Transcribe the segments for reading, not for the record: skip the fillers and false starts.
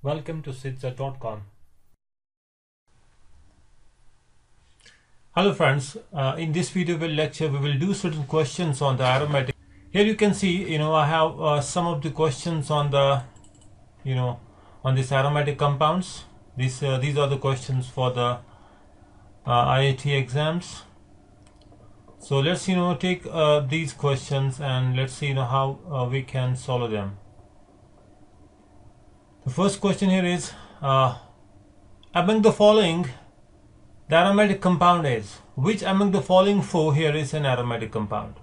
Welcome to sitza.com. Hello friends, in this video lecture we will do certain questions on the aromatic. Here you can see, I have some of the questions on the, on these aromatic compounds. These are the questions for the IIT exams. So let's take these questions and let's see how we can solve them. The first question here is, among the following, the aromatic compound is, which among the following four here is an aromatic compound?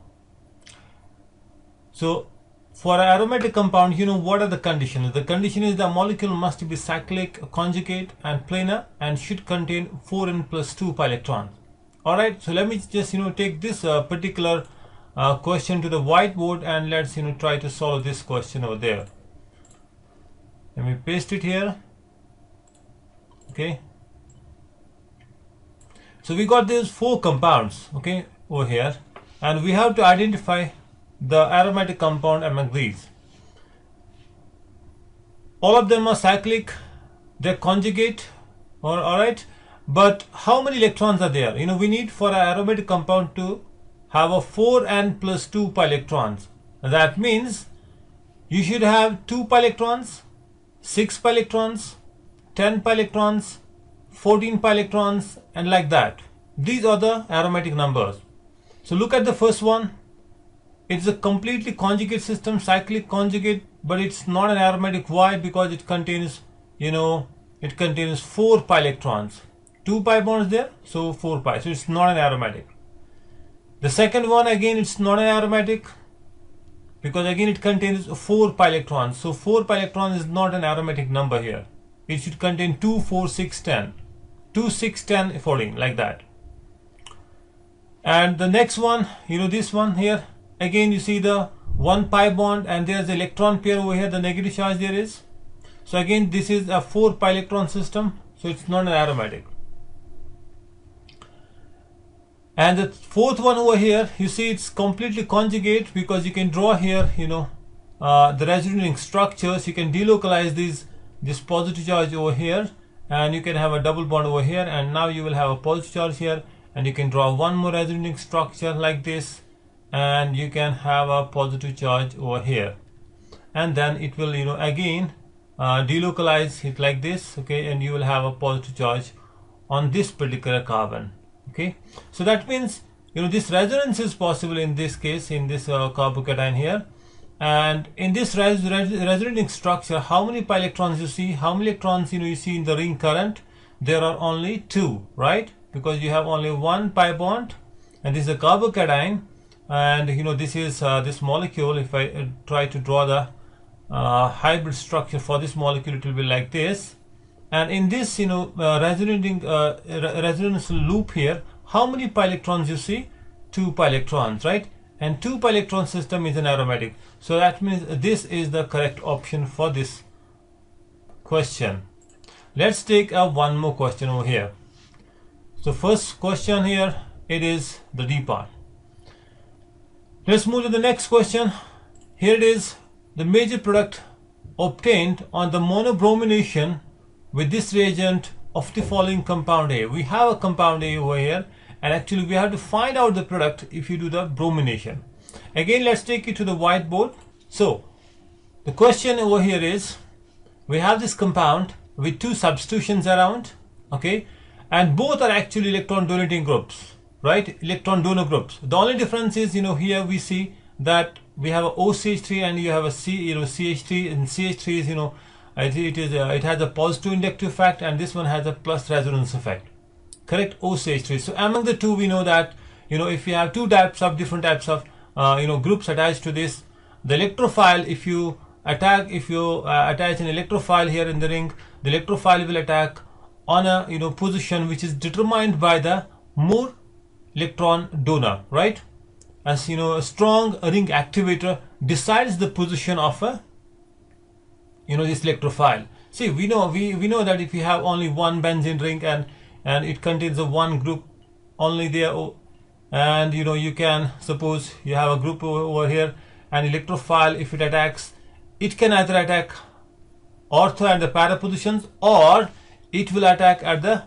So for an aromatic compound, what are the conditions? The condition is the molecule must be cyclic, conjugate and planar and should contain 4n plus 2 pi electrons. Alright, so let me just take this particular question to the whiteboard and let's try to solve this question over there. Let me paste it here. Okay. So we got these four compounds, okay, over here, and we have to identify the aromatic compound among these. All of them are cyclic, they're conjugate, alright, but how many electrons are there? We need for an aromatic compound to have a 4n plus 2 pi electrons. That means you should have 2 pi electrons, 6 pi electrons, 10 pi electrons, 14 pi electrons, and like that. These are the aromatic numbers. So look at the first one. It's a completely conjugate system, cyclic conjugate, but it's not an aromatic. Why? Because it contains, it contains 4 pi electrons. 2 pi bonds there, so 4 pi. So it's not an aromatic. The second one, again, it's not an aromatic because again it contains 4 pi electrons. So 4 pi electrons is not an aromatic number here. It should contain 2, 4, 6, 10. 2, 6, 10, 14, like that. And the next one, this one here, again you see the 1 pi bond and there's the electron pair over here, the negative charge there is. So again this is a 4 pi electron system, so it's not an aromatic. And the fourth one over here, you see it's completely conjugate because you can draw here, the resonating structures. You can delocalize this positive charge over here and you can have a double bond over here, and now you will have a positive charge here, and you can draw one more resonating structure like this, and you can have a positive charge over here, and then it will again delocalize it like this, okay, and you will have a positive charge on this particular carbon. Okay, so that means this resonance is possible in this case, in this carbocation here. And in this resonating structure, how many pi electrons you see? How many electrons you see in the ring current? There are only 2, right? Because you have only 1 pi bond, and this is a carbocation, and this is this molecule. If I try to draw the hybrid structure for this molecule, it will be like this. And in this resonance loop here, how many pi electrons you see? 2 pi electrons, right? And 2 pi electron system is an aromatic. So that means this is the correct option for this question. Let's take one more question over here. So first question here, it is the D part. Let's move to the next question. Here it is, the major product obtained on the monobromination with this reagent of the following compound A. We have a compound A over here, and actually we have to find out the product if you do the bromination. Again, let's take it to the whiteboard. So the question over here is, we have this compound with 2 substitutions around, okay, and both are actually electron donating groups, right? Electron donor groups. The only difference is, here we see that we have a OCH3 and you have a CH3, and CH3 is, it has a positive inductive effect, and this one has a plus resonance effect. Correct? OCH3. So among the two, we know that if you have different types of groups attached to this, the electrophile, if you attach an electrophile here in the ring, the electrophile will attack on a position which is determined by the more electron donor, right? As a strong ring activator decides the position of a this electrophile. See, we know that if you have only one benzene ring and it contains a one group only there, and you can suppose you have a group over here, and electrophile, if it attacks, it can either attack ortho and the para positions, or it will attack at the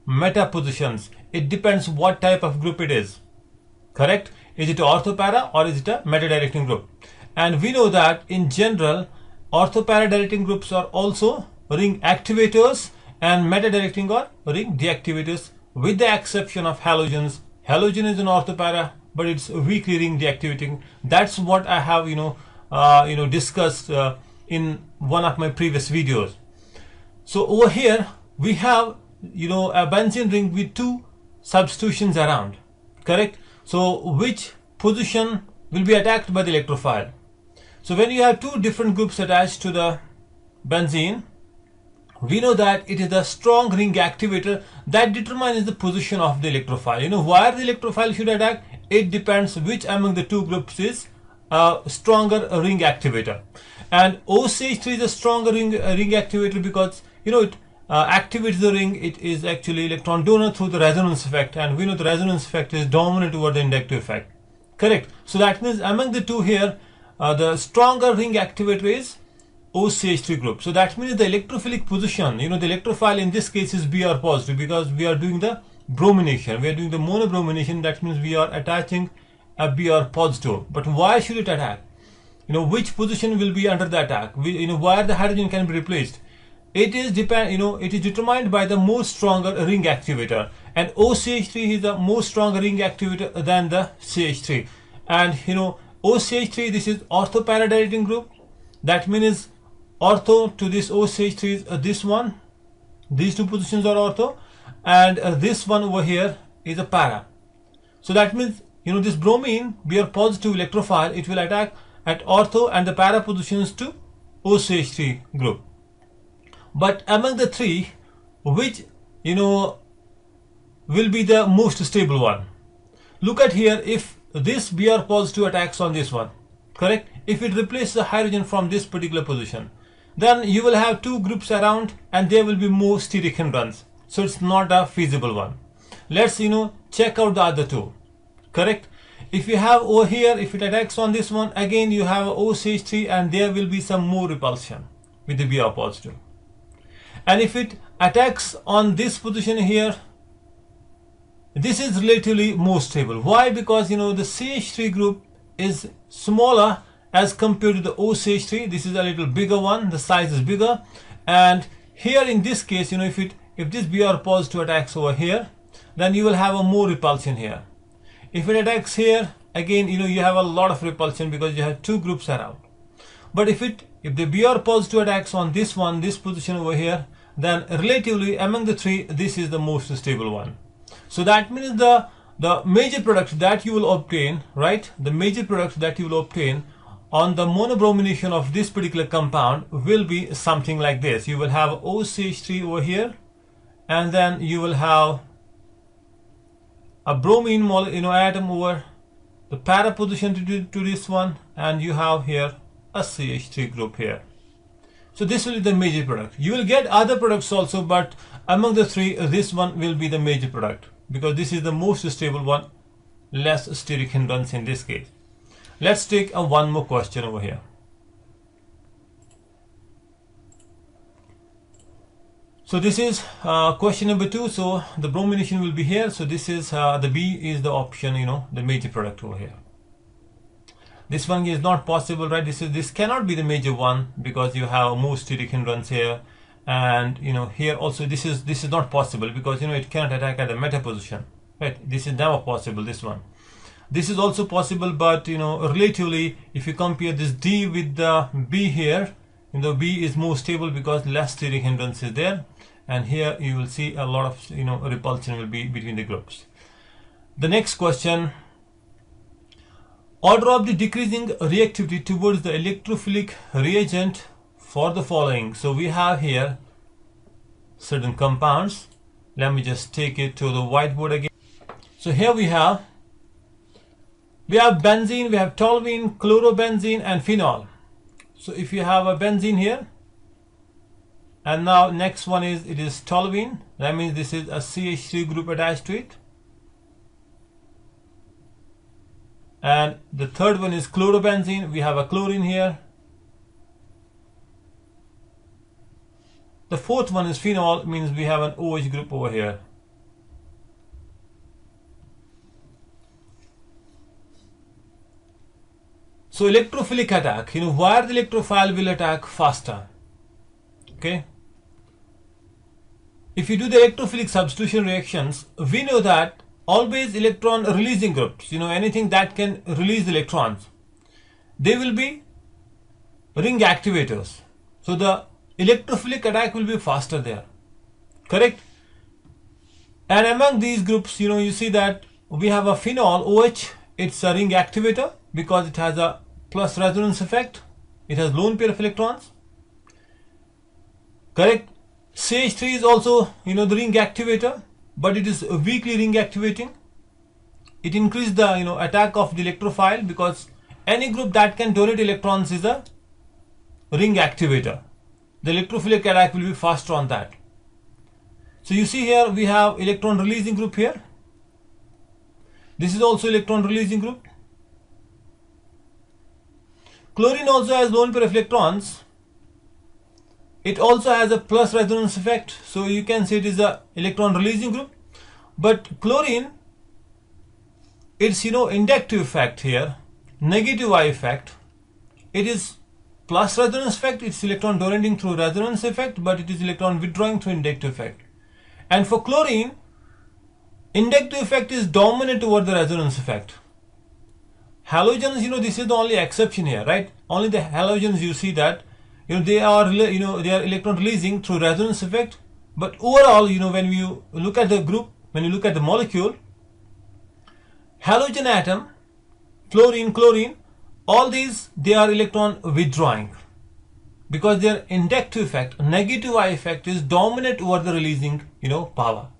meta positions. It depends what type of group it is. Correct? Is it ortho para or is it a meta directing group? And we know that in general, ortho para directing groups are also ring activators and meta directing or ring deactivators, with the exception of halogens. Halogen is an ortho para, but it's weakly ring deactivating. That's what I have discussed in one of my previous videos. So over here we have a benzene ring with two substitutions around. Correct? So which position will be attacked by the electrophile? So when you have two different groups attached to the benzene, we know that it is a strong ring activator that determines the position of the electrophile. Where the electrophile should attack, it depends which among the two groups is a stronger ring activator. And OCH3 is a stronger ring activator because it activates the ring. It is actually electron donor through the resonance effect, and we know the resonance effect is dominant over the inductive effect. Correct? So that means among the two here, the stronger ring activator is OCH3 group. So that means the electrophilic position, the electrophile in this case is Br positive, because we are doing the bromination. We are doing the monobromination. That means we are attaching a Br positive. But why should it attack? Which position will be under the attack? Where the hydrogen can be replaced? It is determined by the more stronger ring activator, and OCH3 is the more stronger ring activator than the CH3. And OCH3, this is ortho para directing group. That means ortho to this OCH3 is this one. These two positions are ortho, and this one over here is a para. So that means this bromine, Br positive electrophile, it will attack at ortho and the para positions to OCH3 group. But among the three, which will be the most stable one? Look at here. If this Br positive attacks on this one, correct? If it replaces the hydrogen from this particular position, then you will have two groups around and there will be more steric hindrance. So it's not a feasible one. Let's check out the other two. Correct? If you have over here, if it attacks on this one, again you have OCH3 and there will be some more repulsion with the Br positive. And if it attacks on this position here, this is relatively more stable. Why? Because the CH3 group is smaller as compared to the OCH3. This is a little bigger one, the size is bigger. And here in this case, if this Br positive attacks over here, then you will have a more repulsion here. If it attacks here, again you have a lot of repulsion because you have two groups around. But if the Br positive attacks on this one, this position over here, then relatively among the three, this is the most stable one. So that means the major product that you will obtain, right? The major product that you will obtain on the monobromination of this particular compound will be something like this. You will have OCH3 over here, and then you will have a bromine atom over the para position to this one, and you have here a CH3 group here. So this will be the major product. You will get other products also, but among the three, this one will be the major product because this is the most stable one, less steric hindrance in this case. Let's take one more question over here. So this is question number 2. So the bromination will be here. So this is the B is the option, the major product over here. This one is not possible, right? This cannot be the major one because you have more steric hindrance here, and here also this is not possible because it cannot attack at the meta position, right? This is never possible. This one, this is also possible, but relatively, if you compare this D with the B here, B is more stable because less steric hindrance is there, and here you will see a lot of repulsion will be between the groups. The next question. Order of the decreasing reactivity towards the electrophilic reagent for the following. So we have here certain compounds. Let me just take it to the whiteboard again. So here we have benzene, we have toluene, chlorobenzene, and phenol. So if you have a benzene here, and now next one is toluene, that means this is a CH3 group attached to it. And the third one is chlorobenzene. We have a chlorine here. The fourth one is phenol, means we have an OH group over here. So electrophilic attack, where the electrophile will attack faster. Okay. If you do the electrophilic substitution reactions, we know that always electron releasing groups, anything that can release electrons, they will be ring activators. So the electrophilic attack will be faster there. Correct? And among these groups, you see that we have a phenol OH. It's a ring activator because it has a plus resonance effect. It has lone pair of electrons. Correct? CH3 is also, the ring activator, but it is weakly ring activating. It increases the, attack of the electrophile, because any group that can donate electrons is a ring activator. The electrophilic attack will be faster on that. So you see here we have electron releasing group here. This is also electron releasing group. Chlorine also has lone pair of electrons. It also has a plus resonance effect, so you can say it is a electron releasing group. But chlorine, its inductive effect here, negative I effect. It is plus resonance effect, it's electron donating through resonance effect, but it is electron withdrawing through inductive effect. And for chlorine, inductive effect is dominant over the resonance effect. Halogens, this is the only exception here, right? Only the halogens you see that they are electron releasing through resonance effect. But overall, when you look at the group, when you look at the molecule, halogen atom, chlorine, all these, they are electron withdrawing, because their inductive effect, negative I effect, is dominant over the releasing, power.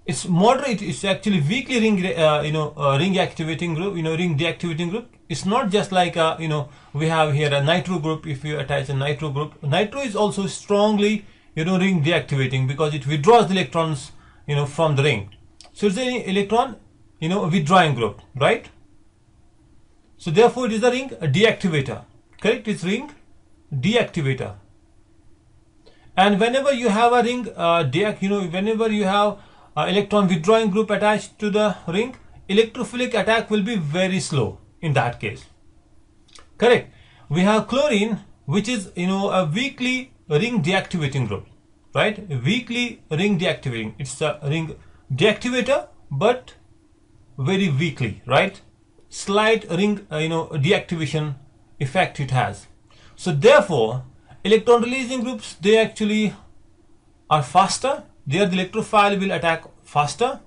It's moderate. It's actually weakly ring activating group, ring deactivating group. It's not just like we have here a nitro group. If you attach a nitro group, nitro is also strongly ring deactivating, because it withdraws the electrons from the ring. So it's an electron withdrawing group, right? So therefore it is a ring deactivator. Correct? It's ring deactivator. And whenever you have a ring whenever you have electron withdrawing group attached to the ring, electrophilic attack will be very slow in that case. Correct? We have chlorine, which is a weakly ring deactivating group, right? Weakly ring deactivating. It's a ring deactivator, but very weakly, right? Slight ring deactivation effect it has. So therefore electron releasing groups, they actually are faster. There the electrophile will attack faster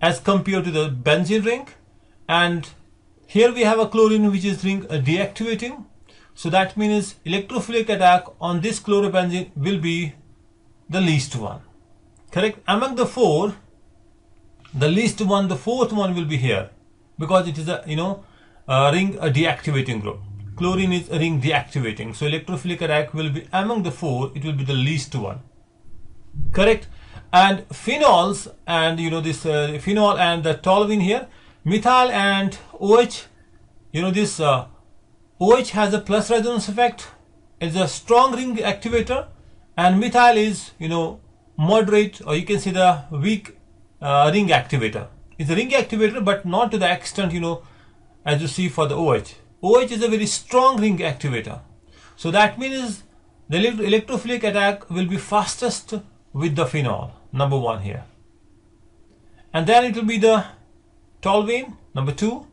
as compared to the benzene ring. And here we have a chlorine which is ring deactivating. So that means electrophilic attack on this chlorobenzene will be the least one. Correct? Among the four, the least one, the fourth one will be here, because it is a ring deactivating group. Chlorine is a ring deactivating. So electrophilic attack will be among the four, it will be the least one. Correct? And phenols and this phenol and the toluene here, methyl and OH, this OH has a plus resonance effect. It's a strong ring activator, and methyl is moderate, or you can say the weak ring activator. It's a ring activator, but not to the extent as you see for the OH. OH is a very strong ring activator. So that means the electrophilic attack will be fastest with the phenol, number one here. And then it will be the toluene, number two.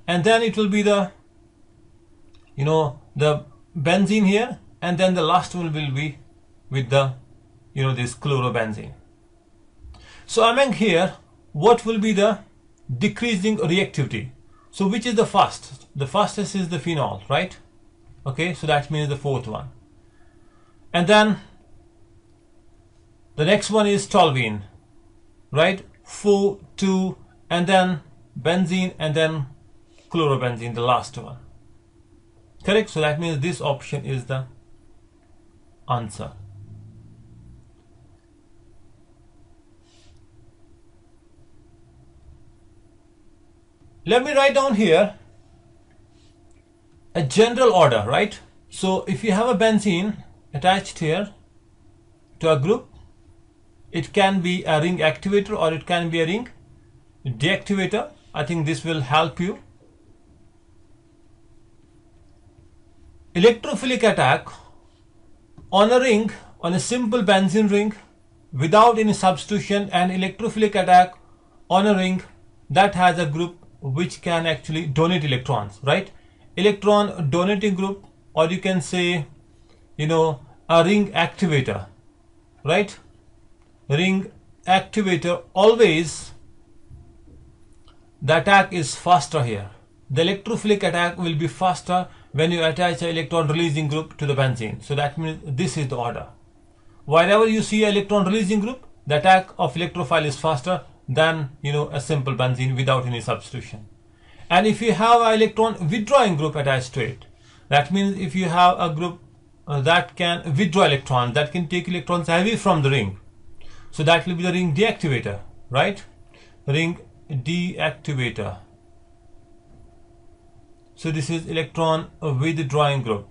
And then it will be the the benzene here. And then the last one will be with the this chlorobenzene. So among here, what will be the decreasing reactivity? So which is the fastest? The fastest is the phenol, right? Okay, so that means the fourth one. And then the next one is toluene, right? 4, 2, and then benzene, and then chlorobenzene, the last one. Correct? So that means this option is the answer. Let me write down here a general order, right? So if you have a benzene, attached here to a group. It can be a ring activator or it can be a ring deactivator. I think this will help you. Electrophilic attack on a ring, on a simple benzene ring without any substitution, and electrophilic attack on a ring that has a group which can actually donate electrons, right? Electron donating group, or you can say, a ring activator, right? Ring activator, always the attack is faster here. The electrophilic attack will be faster when you attach an electron releasing group to the benzene. So that means this is the order. Wherever you see an electron releasing group, the attack of electrophile is faster than a simple benzene without any substitution. And if you have an electron withdrawing group attached to it, that means if you have a group that can withdraw electrons, that can take electrons away from the ring, so that will be the ring deactivator, right? Ring deactivator. So this is electron withdrawing group.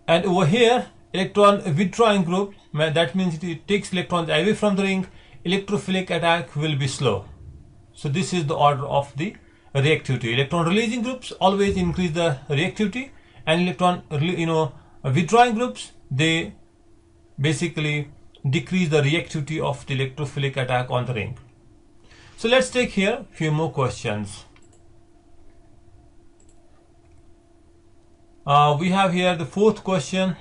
And over here, electron withdrawing group, that means it takes electrons away from the ring. Electrophilic attack will be slow. So this is the order of the reactivity. Electron releasing groups always increase the reactivity, and electron withdrawing groups, they basically decrease the reactivity of the electrophilic attack on the ring. So let's take here a few more questions. We have here the fourth question.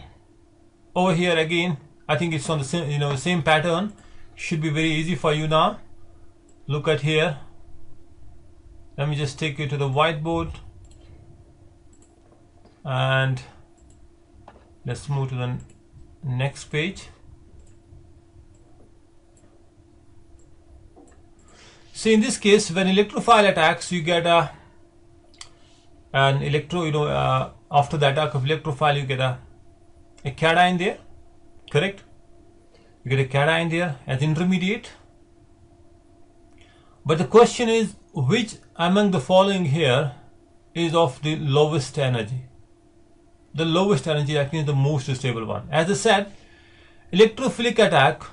Over here again, I think it's on the same pattern. Should be very easy for you now. Look at here. Let me just take you to the whiteboard and let's move to the next page. See, in this case, when electrophile attacks, you get an electro, after the attack of electrophile, you get a cation there, correct? You get a cation there as intermediate. But the question is, which among the following here is of the lowest energy? The lowest energy, that means the most stable one. As I said, electrophilic attack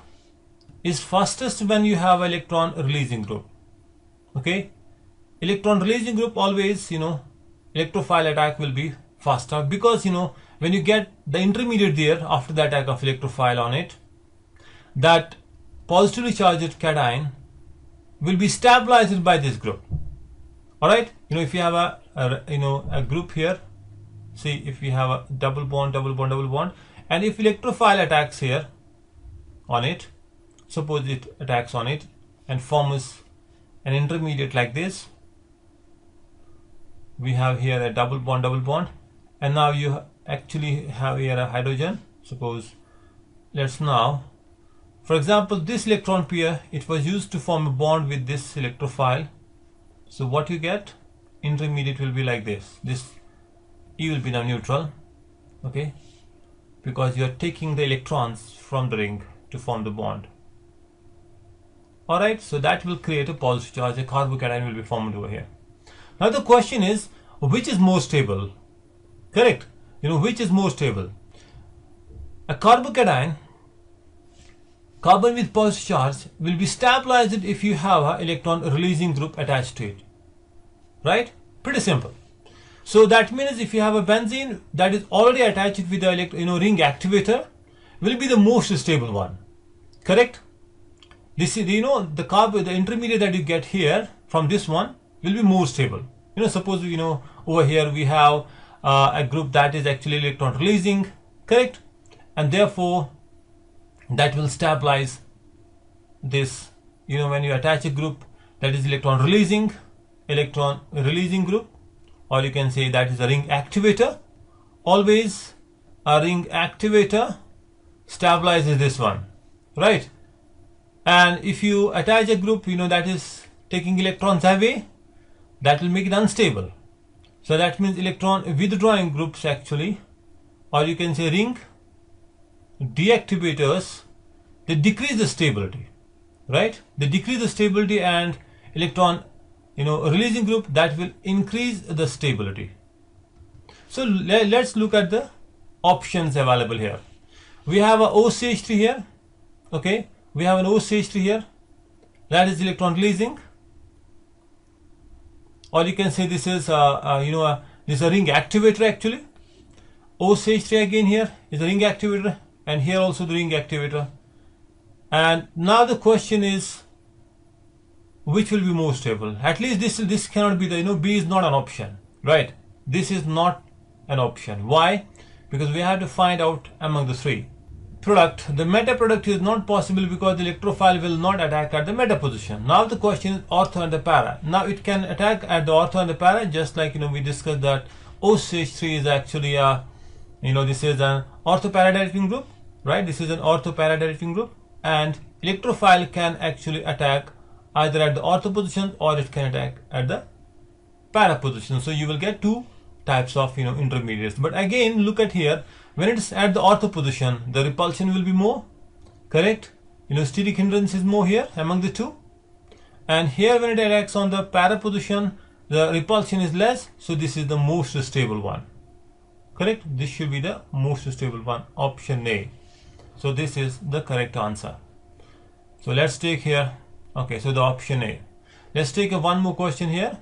is fastest when you have electron releasing group. Okay, electron releasing group always, electrophile attack will be faster, because when you get the intermediate there after the attack of electrophile on it, that positively charged cation will be stabilized by this group. All right, if you have a group here, see, if we have a double bond, and if electrophile attacks here on it, suppose it attacks on it and forms an intermediate like this, we have here a double bond, and now you actually have here a hydrogen. Suppose, let's now, for example, this electron pair, it was used to form a bond with this electrophile. So what you get, intermediate will be like this. This E will be now neutral, okay, because you are taking the electrons from the ring to form the bond. Alright, so that will create a positive charge, a carbocation will be formed over here. Now the question is, which is more stable? Correct, which is more stable? A carbocation, carbon with positive charge, will be stabilized if you have an electron releasing group attached to it. Right? Pretty simple. So that means if you have a benzene that is already attached with the ring activator, will be the most stable one. Correct? This is, the intermediate that you get here from this one will be more stable. Suppose, over here we have a group that is actually electron releasing, correct? And therefore, that will stabilize this, when you attach a group that is electron releasing group, or you can say that is a ring activator. Always a ring activator stabilizes this one, right? And if you attach a group, that is taking electrons away, that will make it unstable. So that means electron withdrawing groups actually, or you can say ring deactivators, they decrease the stability, right? They decrease the stability, and electron releasing group, that will increase the stability. So let's look at the options available here. We have a OCH3 here. Okay, we have an OCH3 here. That is electron releasing. Or you can say this is this is a ring activator actually. OCH3 again here is a ring activator, and here also the ring activator. And now the question is, which will be more stable? At least this cannot be the, B is not an option, right? This is not an option. Why? Because we have to find out among the three. Product, the meta product is not possible because the electrophile will not attack at the meta position. Now the question is ortho and the para. Now it can attack at the ortho and the para, just like we discussed that OCH3 is actually a this is an ortho para directing group, right? This is an ortho para directing group, and electrophile can actually attack either at the ortho position or it can attack at the para position. So you will get two types of intermediates. But again, look at here, when it's at the ortho position, the repulsion will be more, correct? Steric hindrance is more here among the two, and here when it attacks on the para position, the repulsion is less. So this is the most stable one, correct? This should be the most stable one, option A. So this is the correct answer. So let's take here, okay, so the option A. Let's take one more question here.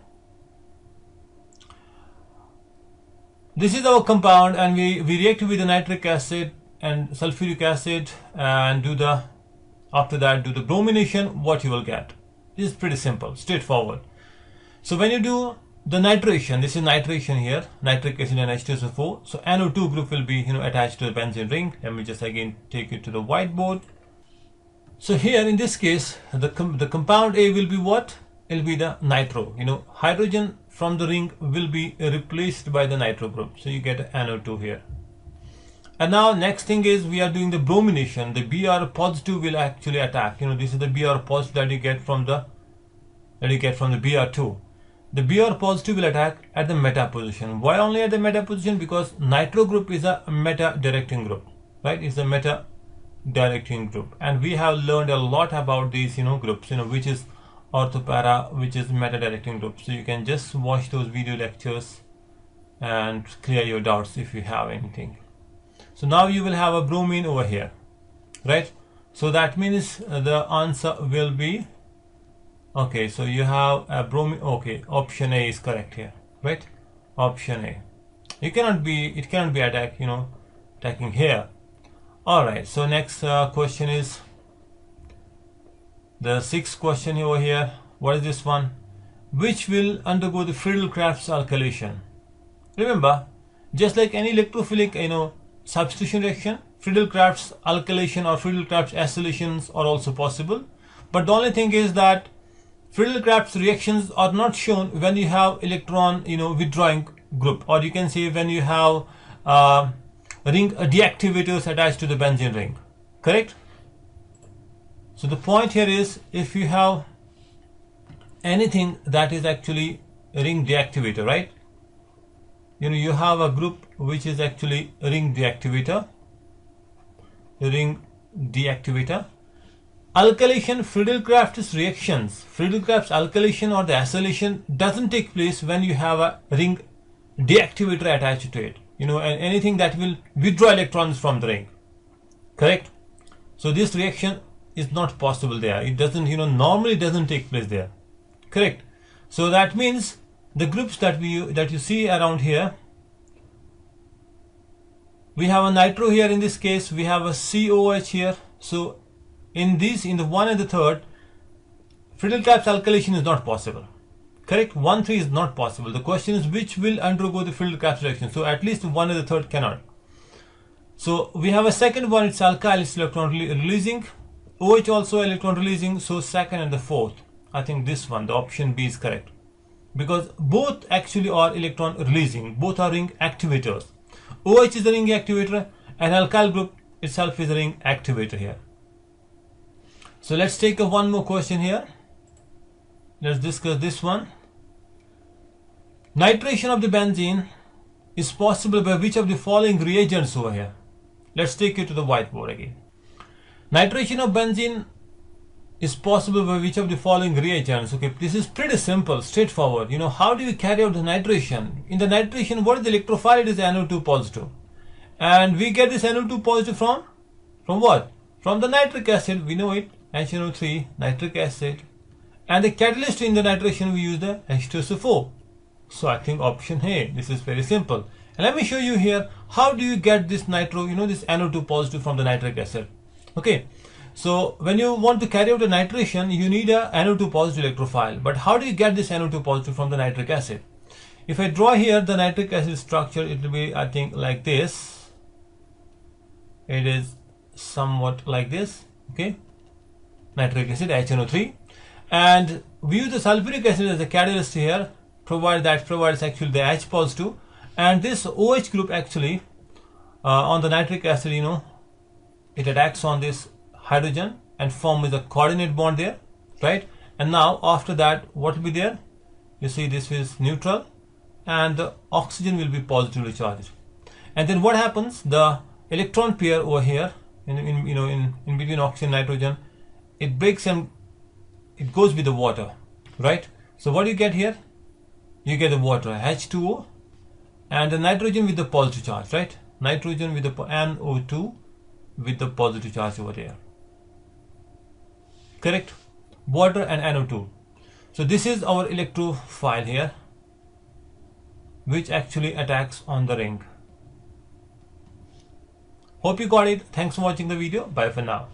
This is our compound, and we react with the nitric acid and sulfuric acid and after that do the bromination. What you will get? This is pretty simple, straightforward. So when you do the nitration, this is nitration here, nitric acid and H2SO4. So NO2 group will be attached to the benzene ring. Let me just again take it to the whiteboard. So here in this case, the compound A will be what? It will be the nitro. Hydrogen from the ring will be replaced by the nitro group. So you get NO2 here. And now next thing is we are doing the bromination. The Br positive will actually attack. This is the Br positive that you get from the Br2. The Br positive will attack at the meta position. Why only at the meta position? Because nitro group is a meta directing group, right? It's a meta directing group, and we have learned a lot about these groups, which is ortho para, which is meta directing group. So you can just watch those video lectures and clear your doubts if you have anything. So now you will have a bromine over here, right? So that means the answer will be, okay, so you have a bromine. Okay, option A is correct here, right? Option A. It cannot be attacking here. All right, so next question is the sixth question over here. What is this one? Which will undergo the Friedel-Crafts alkylation? Remember, just like any electrophilic substitution reaction, Friedel-Crafts alkylation or Friedel-Crafts acylations are also possible. But the only thing is that Friedel-Crafts reactions are not shown when you have electron withdrawing group, or you can say when you have ring deactivators attached to the benzene ring, correct? So the point here is, if you have anything that is actually a ring deactivator, right? You have a group which is actually a ring deactivator. Alkylation, Friedel-Crafts reactions, Friedel-Crafts alkylation or the acylation doesn't take place when you have a ring deactivator attached to it. And anything that will withdraw electrons from the ring, correct? So this reaction is not possible there. It doesn't, normally doesn't take place there, correct? So that means the groups that you see around here, we have a nitro here. In this case, we have a COH here. So in the 1 and the 3rd, Friedel-Crafts alkylation is not possible. Correct? 1, 3 is not possible. The question is which will undergo the Friedel-Crafts reaction. So at least 1 and the 3rd cannot. So we have a second one, it's alkyl, it's electron releasing. OH also electron releasing. So 2nd and the 4th, I think this one, the option B is correct. Because both actually are electron releasing. Both are ring activators. OH is the ring activator and alkyl group itself is a ring activator here. So let's take one more question here. Let's discuss this one. Nitration of the benzene is possible by which of the following reagents over here? Let's take it to the whiteboard again. Nitration of benzene is possible by which of the following reagents? Okay, this is pretty simple, straightforward. How do you carry out the nitration? In the nitration, what is the electrophile? It is NO2 positive. And we get this NO2 positive from what? From the nitric acid. We know it, HNO3, nitric acid. And the catalyst in the nitration, we use the H2SO4. So I think option A. This is very simple. And let me show you here, how do you get this nitro, this NO2 positive from the nitric acid. Okay, so when you want to carry out a nitration, you need a NO2 positive electrophile. But how do you get this NO2 positive from the nitric acid? If I draw here the nitric acid structure, it will be, I think, like this. It is somewhat like this. Okay, nitric acid, HNO3. And we use the sulfuric acid as a catalyst here, provides actually the H positive. And this OH group actually on the nitric acid, it attacks on this hydrogen and forms a coordinate bond there, right? And now after that, what will be there? You see, this is neutral and the oxygen will be positively charged. And then what happens? The electron pair over here in between oxygen and nitrogen, it breaks and it goes with the water, right? So what do you get here? You get the water, H2O, and the nitrogen with the positive charge, right? Nitrogen with the NO2 with the positive charge over there. Correct? Water and NO2. So this is our electrophile here, which actually attacks on the ring. Hope you got it. Thanks for watching the video. Bye for now.